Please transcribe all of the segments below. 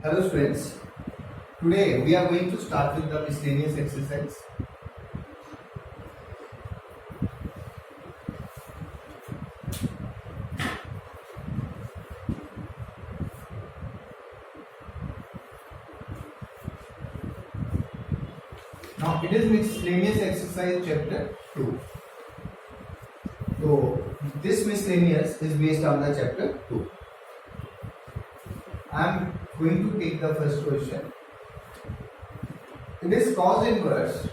Hello students, today we are going to start with the miscellaneous exercise. Now it is miscellaneous exercise chapter 2. So this miscellaneous is based on the chapter 2. I am going to take the first question. It is cos inverse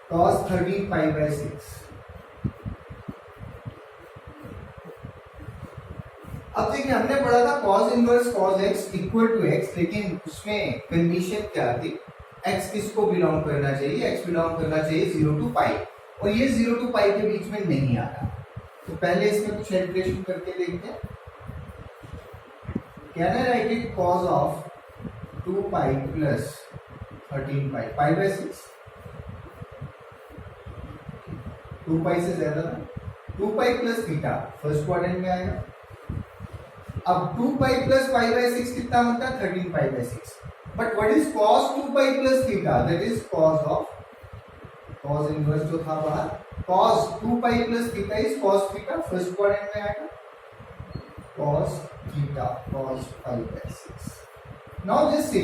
cos 13 pi by 6. अब देखिए हमने पढ़ा था cos inverse cos x equal to x, लेकिन उसमें condition क्या थी, x किसको बिलोंग करना चाहिए, x बिलोंग करना चाहिए 0 टू पाई, और ये 0 टू पाई के बीच में नहीं आ रहा। तो पहले इसमें कुछ कैलकुलेशन करके देखते हैं। Can I write it cos of 2 pi plus 13 pi, pi by 6, 2 पाई से ज्यादा था, 2 पाई प्लस थीटा फर्स्ट क्वाड्रेंट में आएगा। अब 2 पाई प्लस पाई बाय 6 कितना होता है, 13 पाई by 6। But what is cos 2 pi plus theta, that is cos of cos inverse जो था बाहर, cos 2 pi plus theta is cos theta first quadrant में आएगा, cos theta cos pi by 6। Now just see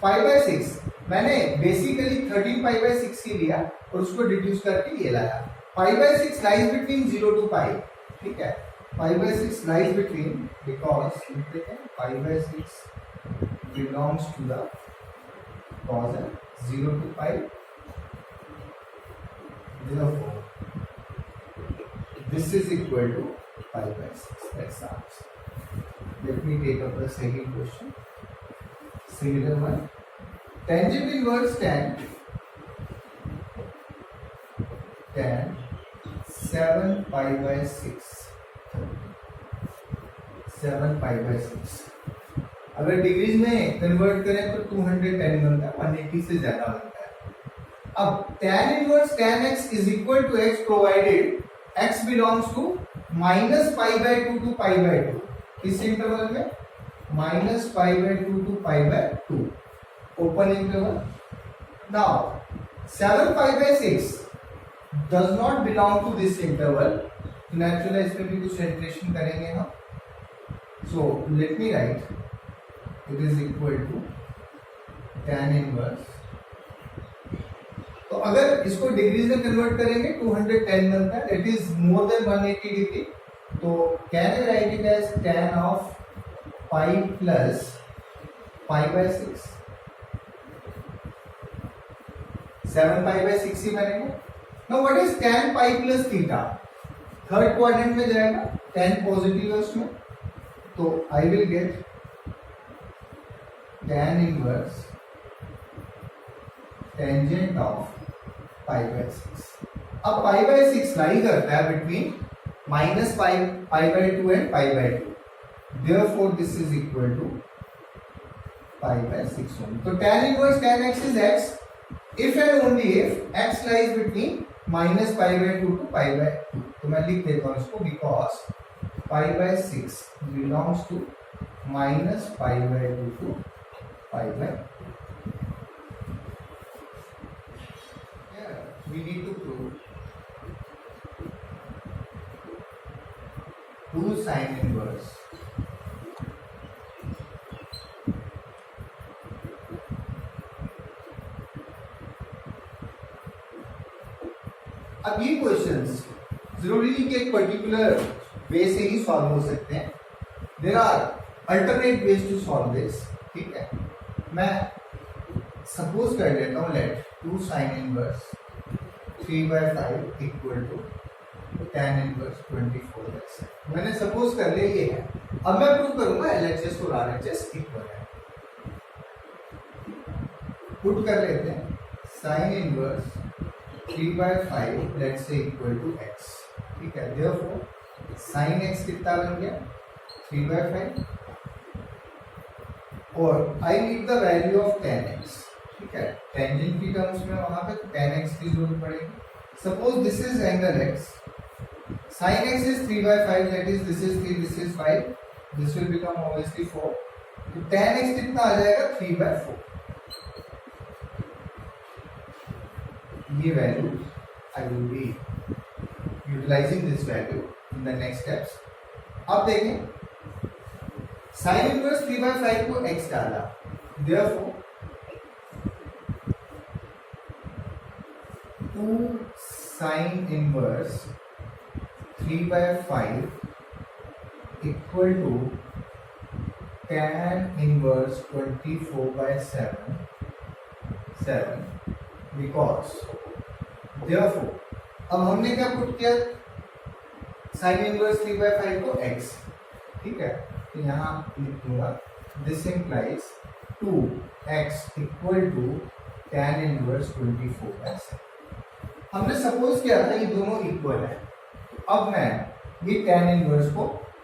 pi by 6 मैंने basically 13 pi by 6 ही लिया और उसको deduce करके ये लाया। Pi by 6 lies between 0 to pi, ठीक है, pi by 6 lies between, because pi by 6 belongs to the cos 0 to pi, therefore this is equal to pi by 6. That's the answer. Let me take up the second question. Similar one. Tangent inverse tan 7 pi by 6. 7 pi by 6. अगर degrees में convert करें तो 210 बनता है, 180 से ज्यादा बनता है। अब tan inverse tan x is equal to x provided x belongs to minus pi by 2 to pi by 2. इस इंटरवल में minus pi by 2 to pi by 2 open interval. Now 7 pi by 6 does not belong to this interval. Naturally इसमें भी कुछ integration करेंगे हम. So let me write it is equal to tan inverse. तो अगर इसको डिग्रीज में कन्वर्ट करेंगे 210 बनता है, that is more than 180 degree. तो can I write it as tan of pi plus pi by 6, 7 pi by 6 ही बनेगा। Now what is tan pi plus theta, third quadrant में जाएगा, tan पॉजिटिव है उसमें, तो I will get tan inverse tangent of pi by 6। अब pi by 6 lie करता है between minus pi by 2 and pi by 2, therefore this is equal to pi by 6 only. तो tan inverse tan x is x if and only if x lies between minus pi by 2 to pi by 2। तो मैं लिख देता हूं इसको, because pi by 6 belongs to minus pi by 2 to pi by 2। We need to prove 2 sin inverse अब ये questions जरूरी नहीं कि एक पर्टिकुलर वे से ही सॉल्व हो सकते हैं, there are alternate ways to solve this, ठीक है। मैं सपोज कर लेता हूँ, let 2 sin inverse 3 by 5 equal to tan inverse 24 by 7। मैंने सपोज कर लिया ये है। अब मैं प्रूव करूंगा LHS और RHS इक्वल है। पुट कर लेते हैं sin inverse 3 by 5 let's say equal to x, ठीक है। देयरफॉर sin x कितना बन गया, 3 by 5, और I need the value of tan x, ठीक है। टेंजेंट की टर्म्स में वहां पे tan x की जरूरत पड़ेगी। Suppose this is angle x, sin x is 3 by 5, that is this is 3, this is 5, this will become obviously 4, तो tan x कितना आ जाएगा 3/4। ये value I will be utilising this value in the next steps. अब देखें sign inverse 3/5 को x डाला, therefore 2 sin inverse 3/5 equal to tan inverse 24/7 because therefore अब हमने क्या पुट किया साइन इनवर्स 3/5 को x, ठीक है, तो यहाँ लिख दूंगा this implies 2x equal to tan inverse 24/7। हमने सपोज किया था ये दोनों इक्वल है, तो अब मैं ये tan इनवर्स को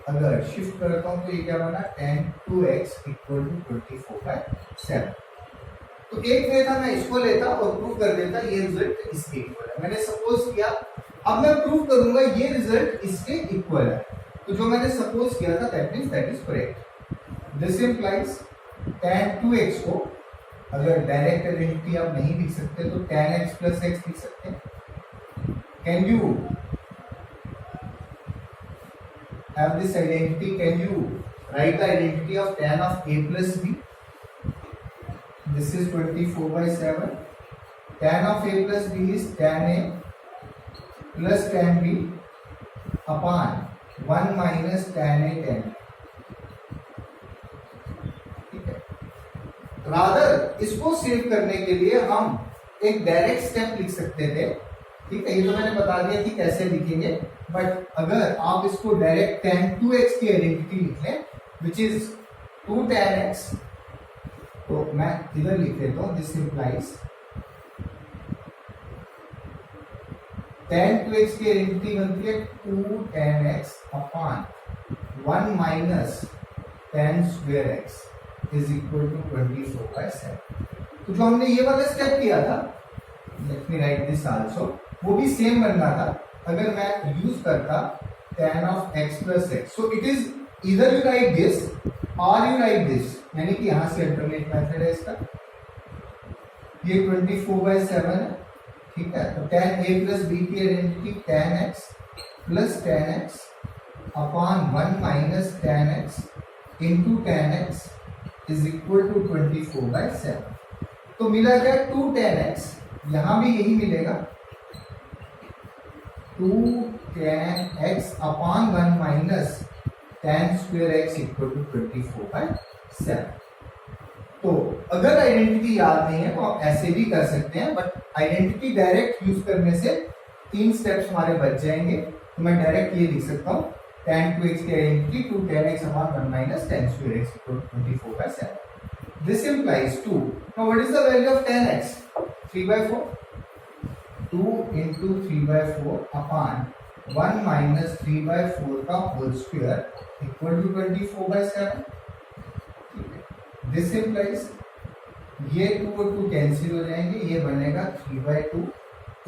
अगर शिफ्ट करता हूं तो ये क्या बना tan 2x इक्वल टू 24/7। तो एक वे था मैं इसको लेता और प्रूव कर देता ये रिजल्ट इसके इक्वल है, मैंने सपोज किया। अब मैं प्रूव करूंगा ये रिजल्ट इसके इक्वल है, तो जो मैंने सपोज किया था that means that is correct. This implies tan 2x को अगर डायरेक्ट आइडेंटिटी आप नहीं लिख सकते तो tan x प्लस x लिख सकते हैं। Can you have this identity? Can you write the identity of tan of a plus b? This is 24/7. Tan of a plus b is tan a plus tan b upon 1 minus tan a tan b. ठीक है, rather इसको save करने के लिए हम एक direct step लिख सकते थे, ठीक है, ये तो मैंने बता दिया कि कैसे लिखेंगे, बट अगर आप इसको डायरेक्ट tan 2x की आइडेंटिटी लिख लें विच इज 2 tan x, तो मैं इधर लिख देता हूं दिस इंप्लाइज tan 2x की आइडेंटिटी बनती है 2 tan x upon 1 minus tan square x is equal to 24/7। तो जो हमने ये वाला स्टेप किया था, let me write this also, वो भी सेम बनना था अगर मैं यूज करता tan of x plus x। So it is इधर यू राइट दिस और यू राइट दिस, यानी कि यहां से अल्टरनेट मेथड है इसका। ये 24/7 है, ठीक है, तो tan a plus b की identity tan x plus tan x upon 1 minus tan x into tan x is equal to 24/7। तो मिला क्या 2 tan x, यहां भी यही मिलेगा 2 tan x upon 1 minus tan square x equal to 24/7। तो अगर आइडेंटिटी याद नहीं है तो आप ऐसे भी कर सकते हैं, बट आइडेंटिटी डायरेक्ट यूज करने से 3 स्टेप्स हमारे बच जाएंगे। तो मैं डायरेक्ट ये लिख सकता हूँ tan 2x की identity 2 tan x upon 1 minus tan square x equal to 24/7। This implies 2। Now what is the value of tan x? 3/4। 2 into 3/4 upon 1 minus 3/4 का whole square equal to 24/7। This implies ये 2 और 2 cancel हो जाएंगे, ये बनेगा 3/2।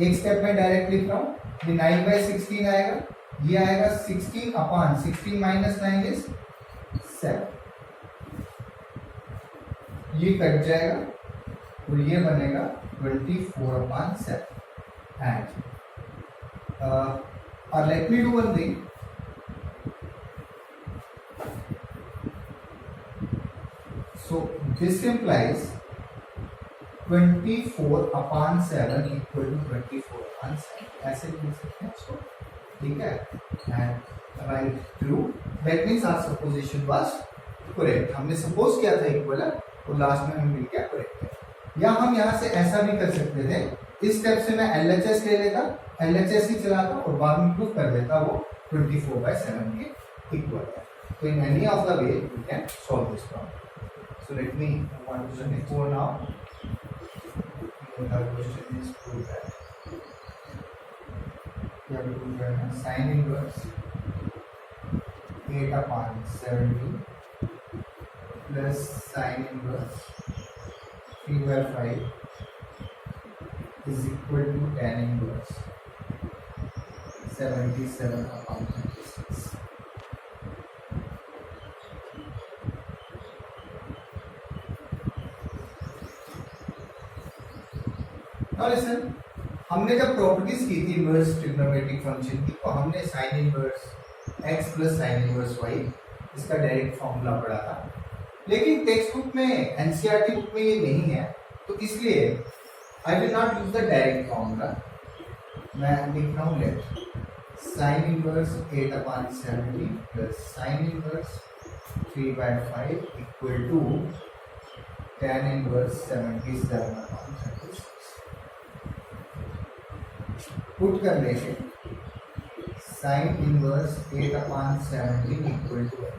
एक step में direct लिख रहा हूँ, ये 9/16 आएगा, ये आएगा 16 अपॉन 16 माइनस 9 इज 7। ये कट जाएगा और ये बनेगा 24/7। And let me do one thing. So this implies 24/7 equal to 24/7। ऐसे लिख सकते हैं इसको, ठीक है, and write true। That means our supposition was correct। हमने सपोज किया था इक्वल है और लास्ट में हमें मिल गया करेक्ट है। या हम यहाँ से ऐसा भी कर सकते थे, इस स्टेप से मैं LHS ले लेता, LHS ही चलाता और बाद में प्रूव कर देता वो 24/7 के इक्वल है। तो in any of the way we can solve this problem. So let me move on to the next one now. The question is prove that we have to prove sin inverse 8/17 plus sin inverse 3/5 is equal to tan inverse 77/36। और listen, हमने जब properties की थी inverse trigonometric function की, तो हमने sine inverse x plus sine inverse y इसका direct formula पढ़ा था, लेकिन टेक्स्ट बुक में एनसीईआरटी बुक में ये नहीं है, तो इसलिए I will not use the direct formula. मैं लिख रहा हूँ लेट sine inverse 8/70 plus sine inverse 3/5 equal to tan inverse 77/36। Put करने से sine inverse 8/70 equal to x,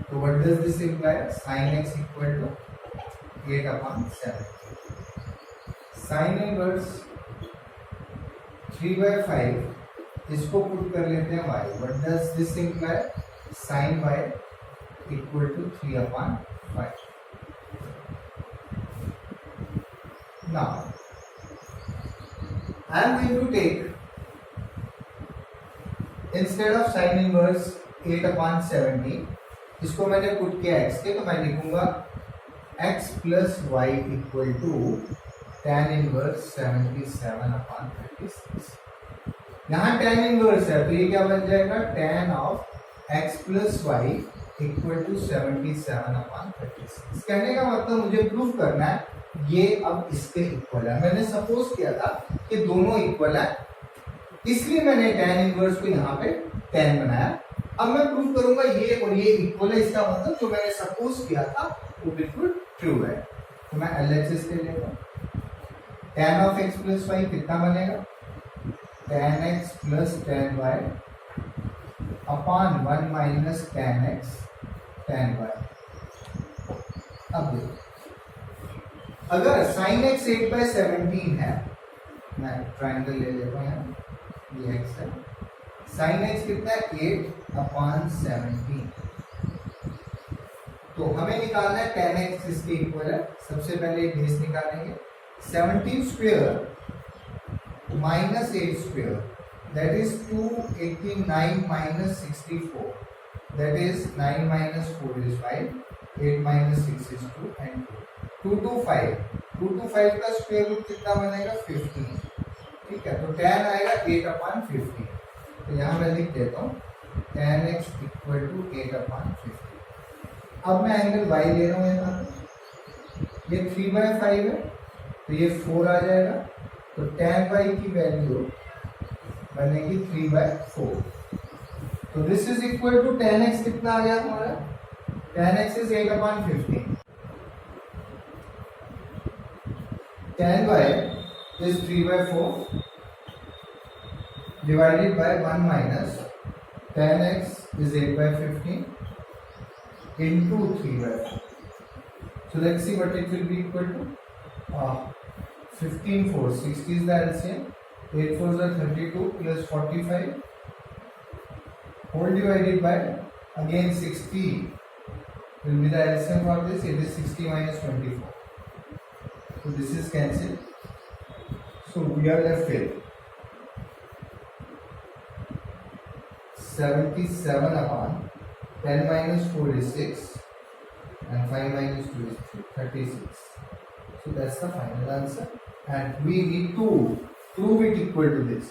तो what does this imply? Sine x equal to 8/70। Sine inverse 3/5 इसको put कर लेते हैं y, what does this imply? Sine y equal to 3/5। Now I am going to take, instead of sin inverse 8/70 इसको मैंने put किया x के, तो मैं लिखूंगा x plus y equal to tan inverse 77/36। यहाँ tan इनवर्स है, तो ये क्या बन जाएगा? tan of x plus y equal to 77/36। कहने का मतलब मुझे प्रूव करना है ये अब इसके इक्वल है। मैंने सपोज किया था कि दोनों इक्वल है, इसलिए मैंने tan इनवर्स को यहाँ पे 10 बनाया। अब मैं प्रूव करूंगा ये और ये इक्वल है, इसका मतलब जो मैंने सपोज किया था वो बिल्कुल ट्रू है। तो मैं एलएचएस ले लेता हूँ। tan of x plus y कितना बनेगा? tan x plus tan y upon 1 minus tan x tan y। अब देखो, अगर sin x 8/17 है, मैं ट्राइंगल ले लेता हूँ, ये x है, sin x कितना है? 8/17। तो हमें निकालना है tan x इसके इक्वल है। सबसे पहले एक बेस निकालेंगे, 17 square minus 8 square, that is 289 minus 64, that is 9 minus 4 is 5, 8 minus 6 is 2 and 225 का स्क्वायर रूट कितना बनेगा? 15। ठीक है, तो tan आएगा 8/15। तो यहाँ मैं लिख देता हूँ tan x इक्वल टू 8/15। अब मैं एंगल y ले रहा हूँ यहाँ, ये 3/5 है, तो ये 4 आ जाएगा, तो tan y की वैल्यू बनेगी 3/4। तो this is equal to tan x कितना आ गया हमारा? tan x is 8/15। tan y is 3/4 divided by 1 minus tan x is 8/15 into 3/4. So let's see what it will be equal to. 15 4 60 is the LCM. 8 4s are 32 plus 45 whole divided by again 60 will be the LCM for this. It is 60 minus 24. So this is cancelled. So we are left with 77/10 minus 4 is 6 and 5 minus 2 is 36. So that's the final answer. And we need to prove it equal to this.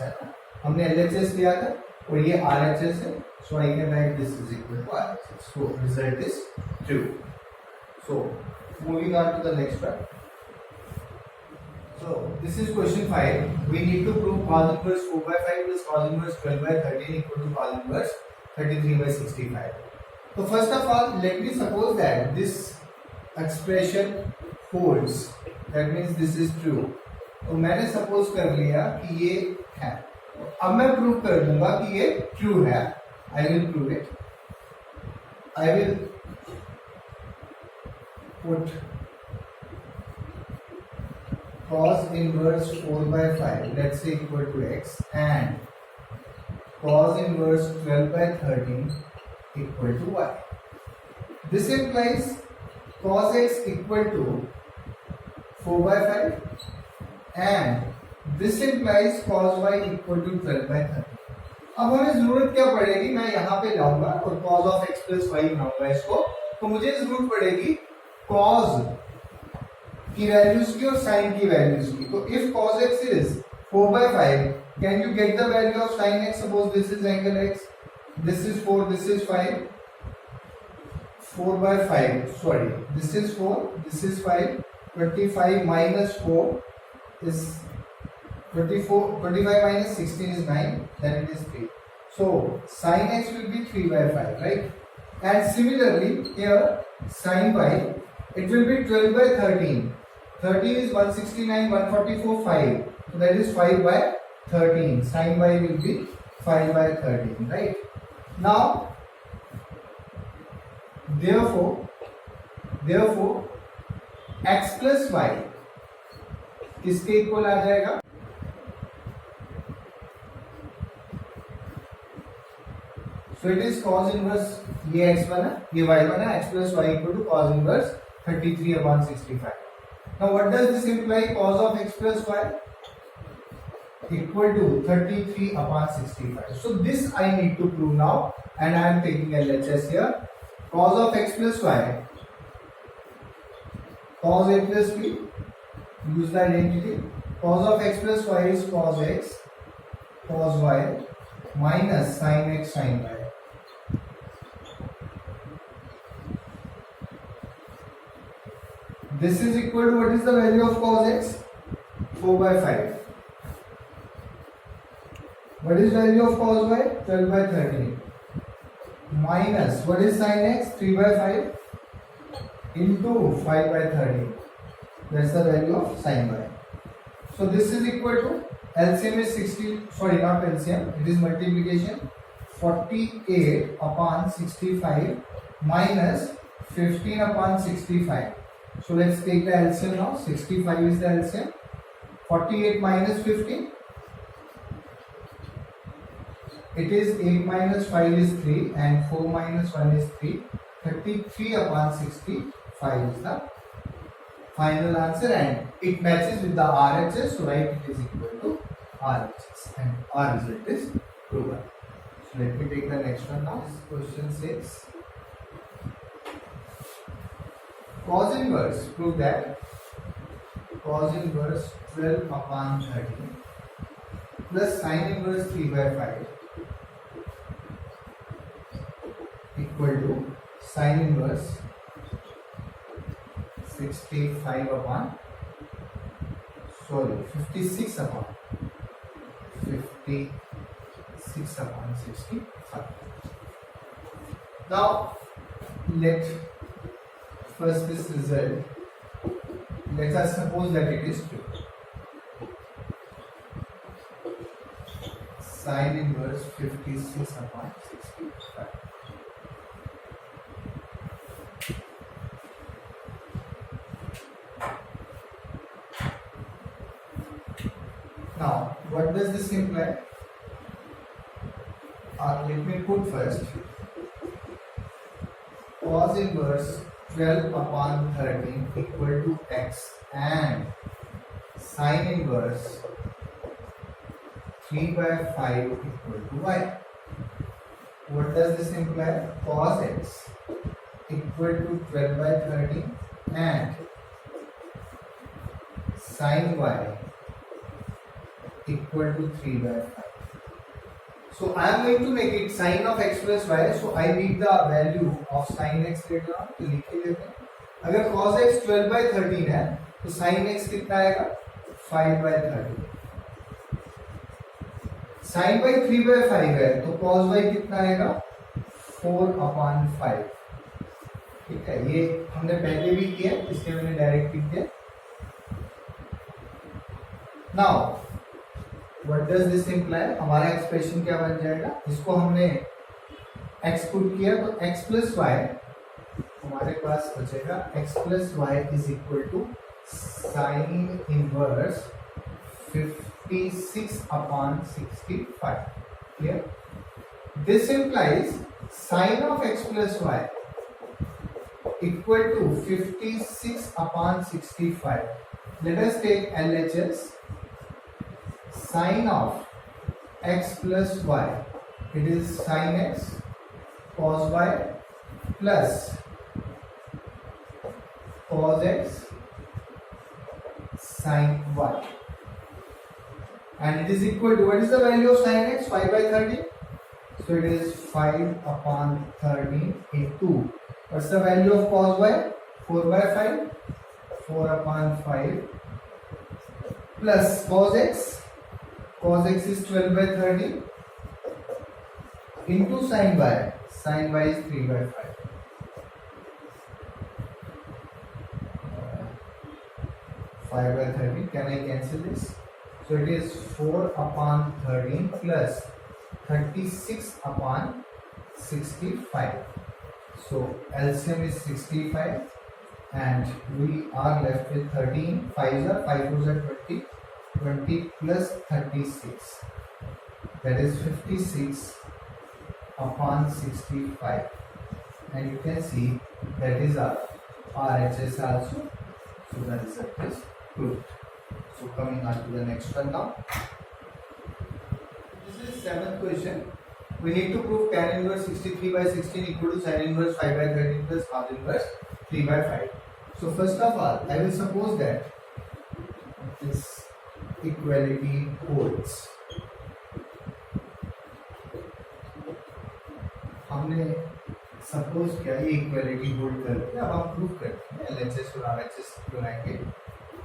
हमने LHS लिया था और ये RHS है. So I can write this is equal to RHS. So result is true. So moving on to the next one. So this is question 5. We need to prove cos inverse 4/5 plus cos inverse 12/13 equal to cos inverse 33/65. So first of all, let me suppose that this expression holds. That means this is true. तो मैंने suppose कर लिया कि ये है। अब मैं prove कर दूंगा कि ये ट्रू है। I will prove it. I will put cos inverse 4/5, let's say equal to x, and cos inverse 12/13 equal to y. This implies cos x equal to 4/5 and this implies cos y equal to 12/13. अब हमें जरूरत क्या पड़ेगी? मैं यहाँ पे जाऊंगा और cos of x plus y बनाऊंगा इसको, तो मुझे जरूरत पड़ेगी cos की वैल्यूज की और साइन की वैल्यूज की. तो if cos x is 4/5, can you get the value of sin x? Suppose this is angle x, this is 4, this is 5. 4/5, sorry, this is 4, this is 5. 25 minus 4 is 24. 25 minus 16 is 9, then it is 3. So sin x will be 3/5, right? And similarly here sin y, it will be 12/13. 13 is 169, 144, 5. So that is 5/13. Sin y will be 5/13, right? Now therefore x plus y किसके equal आ जाएगा? So it is cos inverse, ये x बना, ये y बना, x plus y equal to cos inverse 33/65. Now what does this imply? Cos of x plus y equal to 33/65. So this I need to prove now, and I am taking LHS here. Cos of x plus y, cos a plus b, use the identity. Cos of x plus y is cos x, cos y minus sin x sin y. This is equal to, what is the value of cos x? 4/5. What is value of cos y? 12/13. Minus, what is sin x? 3/5 into 5/13. That's the value of sin y. So this is equal to, LCM is 60, sorry, not LCM, it is multiplication. 48/65 minus 15/65. So let's take the LCM now. 65 is the LCM. 48 minus 15. It is 8 minus 5 is 3 and 4 minus 1 is 3. 33/65 is the final answer, and it matches with the RHS. So write it is equal to RHS, and our result is proven. So let me take the next one now. Question 6. Cos inverse, prove that cos inverse 12/13 plus sin inverse 3/5 equal to sin inverse 56/65. Now let first this result, let us suppose that it is true. Sin inverse 56/65. Now what does this imply? Let me put first cos inverse 12/13 equal to x and sin inverse 3/5 equal to y. What does this imply? Cos x equal to 12/13 and sin y equal to 3/5. So I am going to make it sin of x plus y. So I need the value of sin x later on. तो लिख लेते हैं. अगर cos x 12/13 है तो sin x कितना आएगा? 5/13. sin y 3/5 है तो cos y कितना आएगा? 4/5. ठीक है, ये हमने पहले भी किया, इसलिए मैंने डायरेक्ट लिख दिया. Now what does this imply? हमारा एक्सप्रेशन क्या बन जाएगा? इसको हमने x पुट किया तो x प्लस वाई हमारे पास बचेगा. x plus y is equal to sine inverse 56/65. Clear? This implies sin of x plus y equal to 56/65. Let us take LHS. Sin of x plus y, it is sin x cos y plus cos x sine y, and it is equal to, what is the value of sine x? 5 by 13. So it is 5 upon 13 into, what's the value of cos y? 4 by 5. 4 upon 5 plus cos x. Cos x is 12 by 30 into sin y. Sin y is 3 by 5. 5 by 30. Can I cancel this? So it is 4 upon 13 plus 36 upon 65. So LCM is 65 and we are left with 13. 5s are 5 4s are 20. 20 plus 36. That is 56 upon 65. And you can see that is our RHS also. So the result is proved. So coming on to the next one now. This is 7th question. We need to prove tan inverse 63 by 16 equal to sin inverse 5 by 13 plus cos inverse 3 by 5. So first of all, I will suppose that this equality holds. हमने suppose किया ये equality hold करके अब हम prove करते हैं LHS और RHS बनाएंगे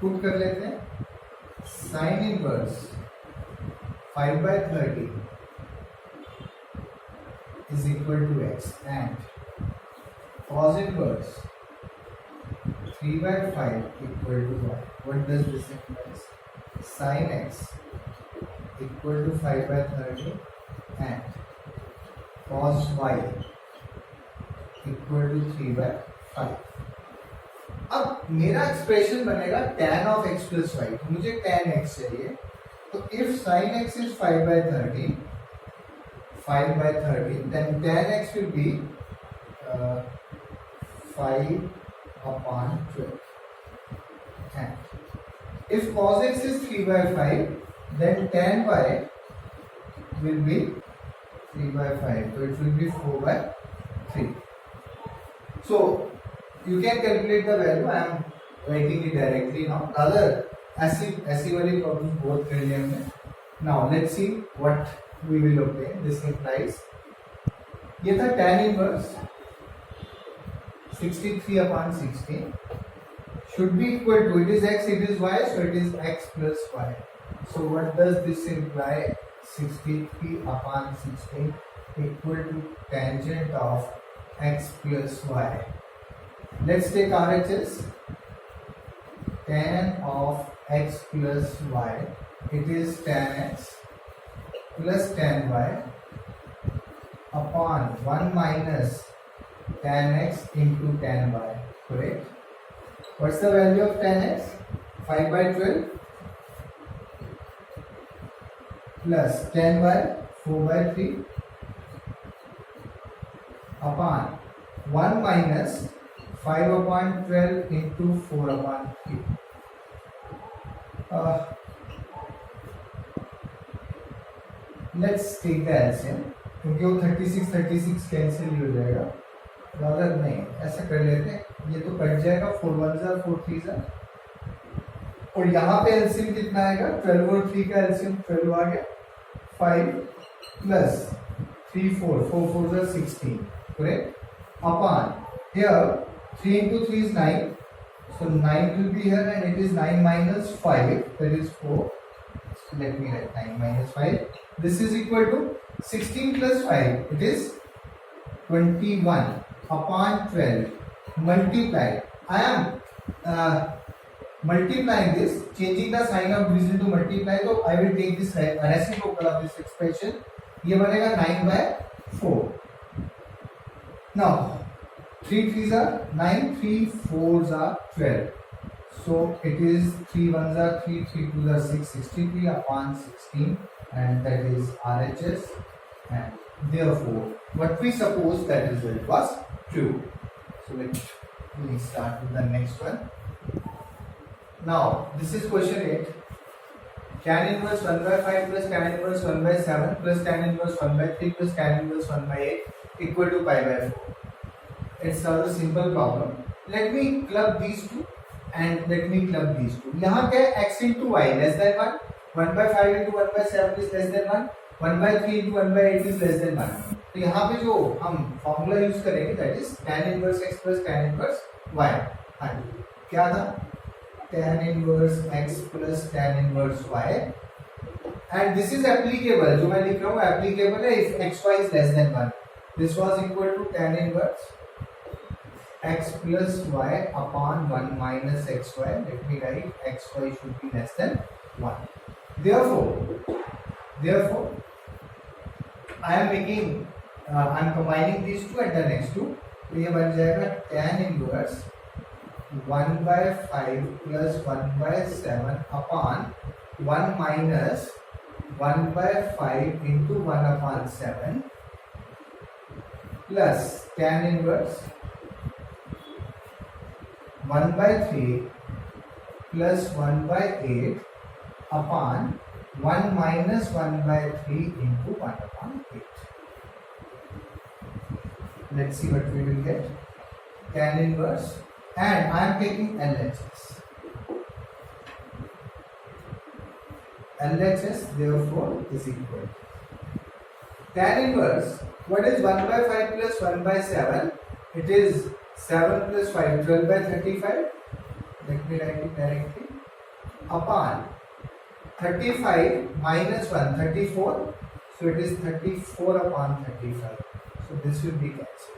पुट कर लेते हैं sin inverse 5 by 30 is equal to x and cos inverse 3 by 5 equal to y. What does this imply? Sin x equal to 5 by 30 and cos y equal to 3 by 5. अब मेरा expression बनेगा tan of x plus y. तो मुझे tan x चाहिए. तो if sin x is 5 by 30, 5 by 30, then tan x will be 5 upon 12. And if cos x is 3 by 5, then tan y will be 3 by 5. So it will be 4 by 3. So you can calculate the value. I am writing it directly now. Rather, ऐसी वाली problem बहुत कर लिया हमने. Now let's see what we will obtain. This implies ये था tan inverse 63 upon 16 should be equal to, it is x, it is y, so it is x plus y. So what does this imply? 63 upon 16 equal to tangent of x plus y. Let's take RHS. Tan of x plus y, it is tan x plus tan y upon 1 minus tan x into tan y. Correct? What's the value of tan x? 5 by 12 plus tan y 4 by 3 upon 1 minus 5 upon 12 into 4 upon 3. Let's take the LCM. क्योंकि वो 36 cancel हो जाएगा. Rather नहीं, ऐसा कर लेते हैं. ये तो कट जाएगा. 4 1s are 4 3s are. और यहाँ पे LCM कितना आएगा? 12 और 3 का LCM 12 आ गया. 5 plus 3 4 4 4s are 16. Correct? Upon here 3 into 3 is 9. So 9 will be here and it is 9 minus 5. That is 4. Let me write 9 minus 5. This is equal to 16 plus 5. It is 21 upon 12 multiplied. I am multiplying this, changing the sign of division to multiply. So I will take this reciprocal of this expression. ये बनेगा 9 by 4. Now 3 3s are 9, 3 4s are 12. So it is 3 1s are 3, 3 2s are 6, 63 upon 16, and that is RHS. And therefore, what we suppose that result was true. So let me start with the next one. Now this is question 8. Tan inverse 1 by 5 plus tan inverse 1 by 7 plus tan inverse 1 by 3 plus tan inverse 1 by 8 equal to pi by 4. It's not a simple problem. Let me club these two and let me club these two. यहाँ क्या है x into y less than 1, 1/5 into 1/7 is less than 1, 1/3 into 1/8 is less than 1. तो यहाँ पे जो हम formula use करेंगे that is tan inverse x plus tan inverse y. हाँ क्या था tan inverse x plus tan inverse y and this is applicable. जो मैं लिख रहा हूँ applicable है if xy is less than 1. This was equal to tan inverse x plus y upon 1 minus xy. Let me write xy should be less than 1. Therefore I am making I am combining these two and the next two. तो ये बन जाएगा tan inverse 1/5 plus 1/7 upon 1 minus 1/5 into 1/7 plus tan inverse 1/3 plus 1/8 upon 1 minus 1/3 into 1/8. Let's see what we will get. Tan inverse and I am taking LHS. LHS therefore is equal. Tan inverse, what is 1/5 plus 1/7? It is 7 plus 5, 12/35. Let me write it directly. Upon 35 minus 1, 34. So it is 34 upon 35. So this will be cancelled.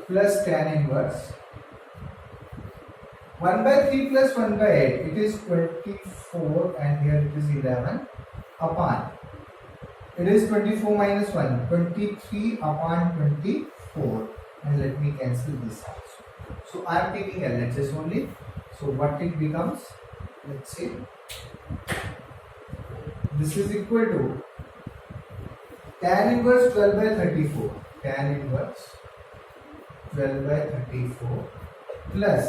Plus tan inverse 1/3 plus 1/8. It is 24 and here it is 11 upon. It is 24 minus 1, 23 upon 24. And let me cancel this also. So I am taking LHS only. So what it becomes? Let's see. This is equal to tan inverse 12/34. Tan inverse 12/34 plus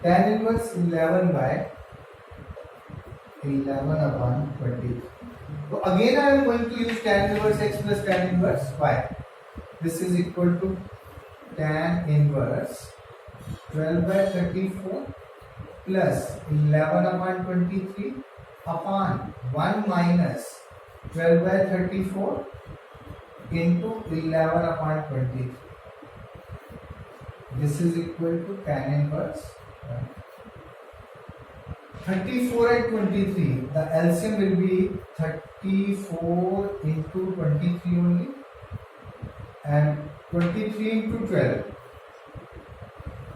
tan inverse 11/11 upon 23. So again I am going to use tan inverse x plus tan inverse y. This is equal to tan inverse 12/34 plus 11 upon 23 upon 1 minus 12/34 into 11 upon 23. This is equal to tan inverse 34 and 23. The LCM will be 34 into 23 only and 23 into 12.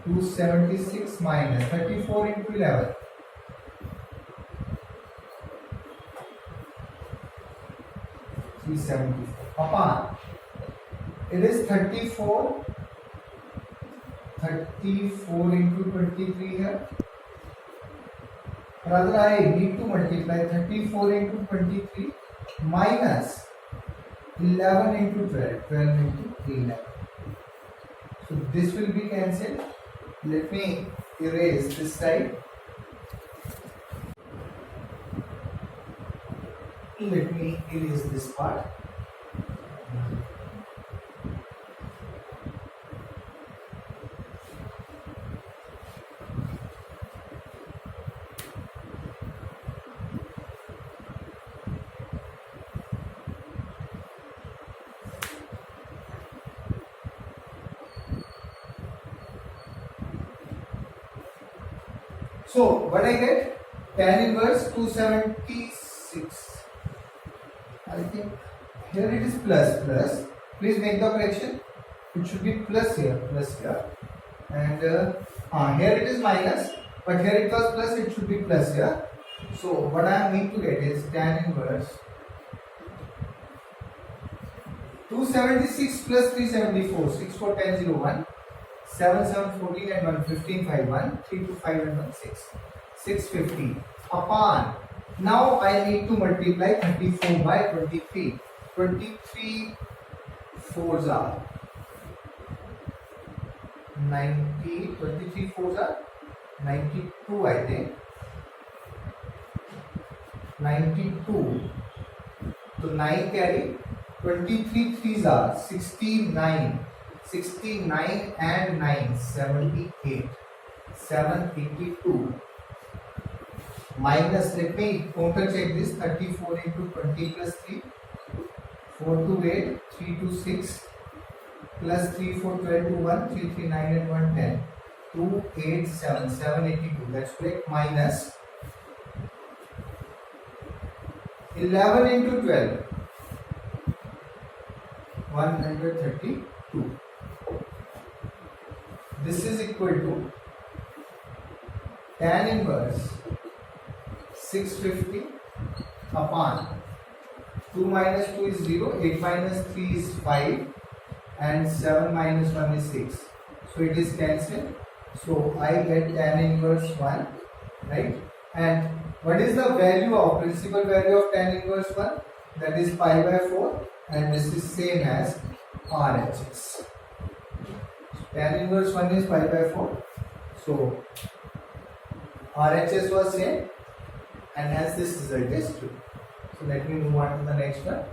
276 minus 34 into 11. 374 upon. It is 34 into 23 here. Rather, I need to multiply 34 into 23 minus 11 into 12. 12 into 11. So this will be cancelled. Let me erase this side. Let me erase this part. So what I get? Tan inverse 276. I think here it is plus. Please make the correction. It should be plus here, and here it is minus, but here it was plus. It should be plus here. So what I need to get is tan inverse 276 plus 374. 6 4 10 0 1. 7 7 14 and 1 15 5 1. 3 2 5 and 1 6. 650 upon. Now I need to multiply 34 by 23. 23 fours are 90. 23 fours are 92, I think. 92. So 9 carry. 23 threes are 69. 69 and 9, 78. 782 minus, let me counter check this, 34 into 20 plus 3, 4 to 8, 3 to 6, plus 3, 4, 12 to 1, 3, 3, 9 and 1, 10, 2, 8, 7, 782, that's correct, minus 11 into 12, 132. This is equal to tan inverse 650 upon 2 minus 2 is 0, 8 minus 3 is 5 and 7 minus 1 is 6. So it is cancelled. So I get tan inverse 1, right? And what is the value of principal value of tan inverse 1? That is pi by 4 and this is same as RHS. Tan inverse 1 is pi by 4. So RHS was same and hence this result is true. So let me move on to the next one.